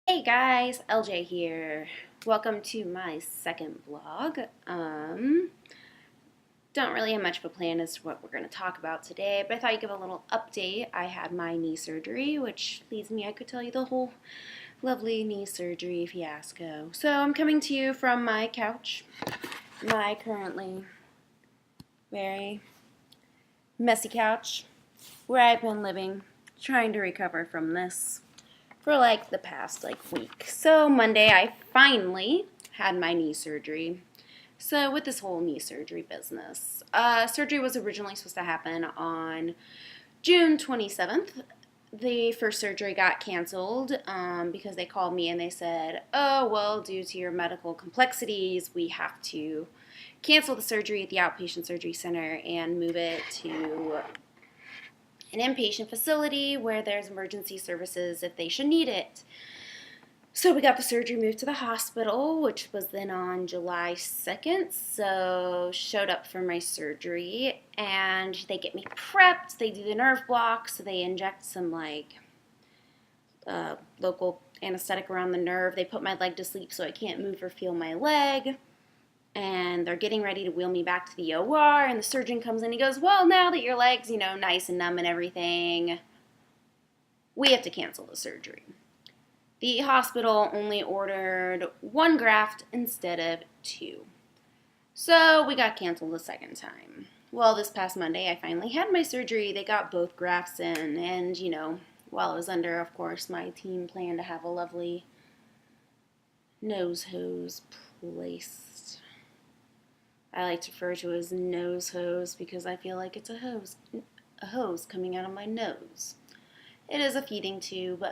Hey guys, LJ here. Welcome to my second vlog. Don't really have much of a plan as to what we're going to talk about today, but I thought I'd give a little update. I had my knee surgery, which leads me, I could tell you the whole lovely knee surgery fiasco. So I'm coming to you from my couch, my currently very messy couch, where I've been living, trying to recover from this for like the past week. So Monday I finally had my knee surgery. So with this whole knee surgery business, surgery was originally supposed to happen on June 27th. The first surgery got canceled because they called me and they said, oh, well, due to your medical complexities, we have to cancel the surgery at the outpatient surgery center and move it to an inpatient facility where there's emergency services if they should need it. So we got the surgery moved to the hospital, which was then on July 2nd. So showed up for my surgery and they get me prepped. They do the nerve block, so they inject some local anesthetic around the nerve. They put my leg to sleep so I can't move or feel my leg. And they're getting ready to wheel me back to the OR, and the surgeon comes in and he goes, well, now that your leg's, nice and numb and everything, we have to cancel the surgery. The hospital only ordered one graft instead of two. So we got canceled the second time. Well, this past Monday, I finally had my surgery. They got both grafts in, and, while I was under, of course, my team planned to have a lovely nose hose placed. I like to refer to it as nose hose because I feel like it's a hose coming out of my nose. It is a feeding tube.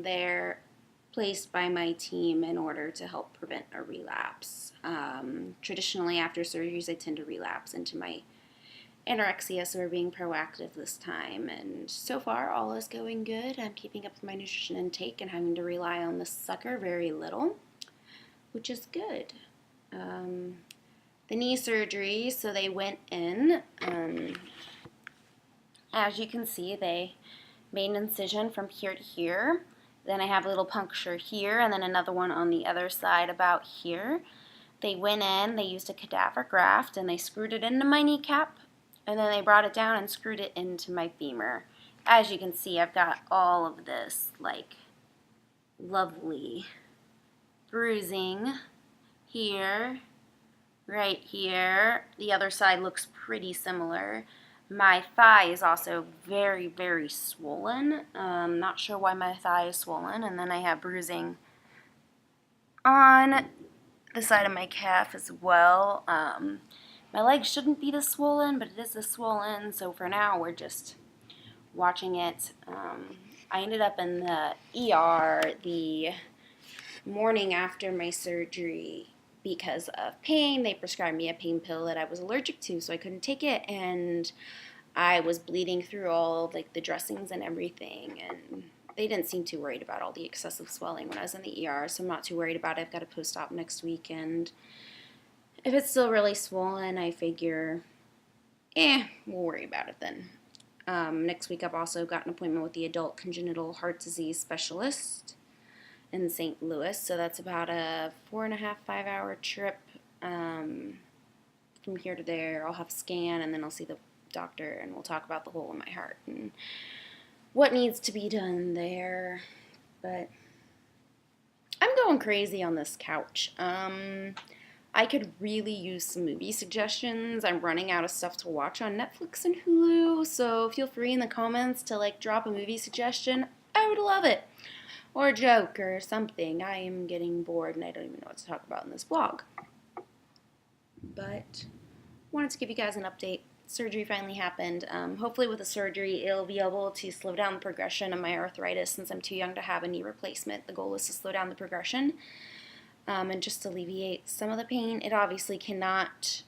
They're placed by my team in order to help prevent a relapse. Traditionally, after surgeries, I tend to relapse into my anorexia, so we're being proactive this time. And so far, all is going good. I'm keeping up with my nutrition intake and having to rely on this sucker very little, which is good. The knee surgery, so they went in. As you can see, they made an incision from here to here. Then I have a little puncture here, and then another one on the other side about here. They went in, they used a cadaver graft, and they screwed it into my kneecap, and then they brought it down and screwed it into my femur. As you can see, I've got all of this, lovely bruising here, right here. The other side looks pretty similar. My thigh is also very, very swollen. Not sure why my thigh is swollen. And then I have bruising on the side of my calf as well. My leg shouldn't be this swollen, but it is this swollen. So for now, we're just watching it. I ended up in the ER the morning after my surgery because of pain. They prescribed me a pain pill that I was allergic to, so I couldn't take it, and I was bleeding through all the dressings and everything, and they didn't seem too worried about all the excessive swelling when I was in the ER, so I'm not too worried about it. I've got a post-op next week, and if it's still really swollen, I figure, we'll worry about it then. Next week I've also got an appointment with the adult congenital heart disease specialist in St. Louis, so that's about a 4.5, 5-hour trip from here to there. I'll have a scan, and then I'll see the doctor, and we'll talk about the hole in my heart and what needs to be done there. But I'm going crazy on this couch. I could really use some movie suggestions. I'm running out of stuff to watch on Netflix and Hulu, so feel free in the comments to drop a movie suggestion. I would love it. Or a joke or something. I am getting bored and I don't even know what to talk about in this vlog. But wanted to give you guys an update. Surgery finally happened. Hopefully with the surgery it'll be able to slow down the progression of my arthritis since I'm too young to have a knee replacement. The goal is to slow down the progression and just alleviate some of the pain. It obviously cannot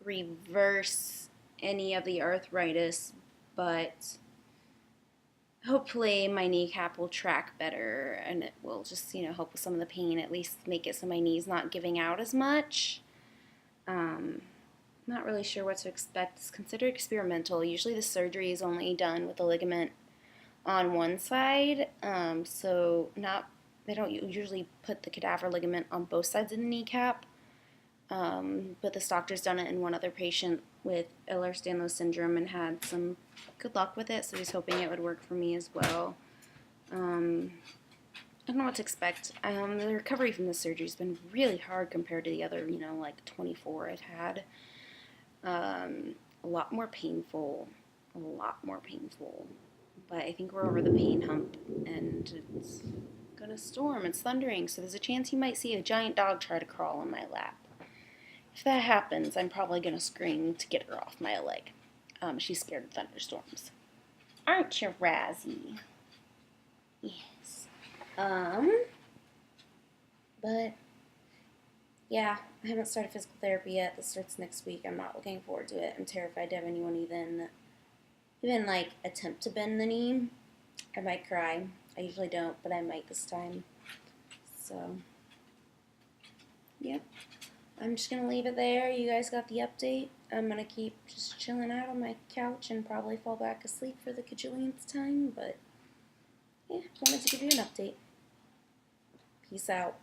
reverse any of the arthritis, but hopefully my kneecap will track better and it will just, help with some of the pain, at least make it so my knee's not giving out as much. Not really sure what to expect. It's considered experimental. Usually the surgery is only done with the ligament on one side, so not they don't usually put the cadaver ligament on both sides of the kneecap, but this doctor's done it in one other patient with ehlers-danlos syndrome and had some good luck with it, so he's hoping it would work for me as well. I don't know what to expect. The recovery from this surgery has been really hard compared to the other, like 24 I've had. A lot more painful, but I think we're over the pain hump, and it's gonna storm. It's thundering, so there's a chance you might see a giant dog try to crawl on my lap. If that happens, I'm probably gonna scream to get her off my leg. She's scared of thunderstorms. Aren't you, Razzie? Yes. But yeah, I haven't started physical therapy yet. This starts next week. I'm not looking forward to it. I'm terrified to have anyone even like attempt to bend the knee. I might cry. I usually don't, but I might this time. So, yep. I'm just gonna leave it there. You guys got the update. I'm gonna keep just chilling out on my couch and probably fall back asleep for the cajillionth time, but yeah, wanted to give you an update. Peace out.